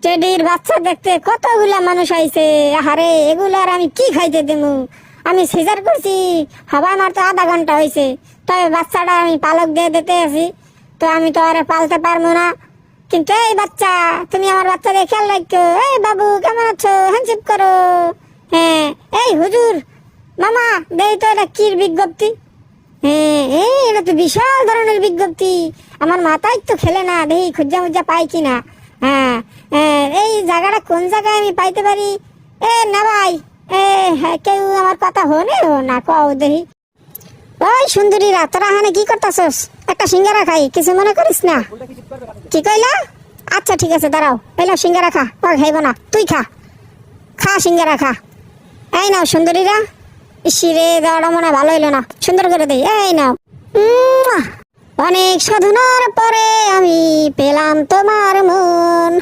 টেডির বাচ্চা দেখতে কতগুলা মানুষ আইছে। আরে এগুলার আমি কি খাইতে দেবো? আমি সিজার করছি, হবা আমার তো আধা ঘন্টা হয়েছে, তবে বাচ্চাটা আমি পালক দিয়ে দিতে আছি, তো আমি তো আর পালতে পারবো না। কিন্তু এই বাচ্চা, তুমি আমার বাচ্চাদের খেয়াল রাখো। এই বাবু কেমন আছো? হ্যান্ডশেক করো। হ্যাঁ, এই হুজুর মামা, দেই তো এটা কি বিজ্ঞপ্তি? হ্যাঁ, এটা তো বিশাল ধরনের বিজ্ঞপ্তি, আমার মাথায় তো খেলে না, দেখি খুঁজা মুজা পাই কিনা। হ্যাঁ, এই জায়গাটা কোন জায়গায় আমি পাইতে পারি? না ভাই, হ্যাঁ, কেউ আমার কথা হনে না কও দেখি। ওই সুন্দরীরা, তোরা হানে কি করতেছস? একটা সিঙ্গারা খাই, কিছু মনে করিস না। কি কইলা? আচ্ছা ঠিক আছে, দাঁড়াও, এলো সিঙ্গারা খা। ও খাইব না, তুই খা, খা সিঙ্গারা খা। এই নাও সুন্দরীরা। ইসিরে দেওয়াটা মনে ভালো হইলো না, সুন্দর করে দেই। এই নাও। অনেক সাধনার পরে আমি পেলাম তোমার মন।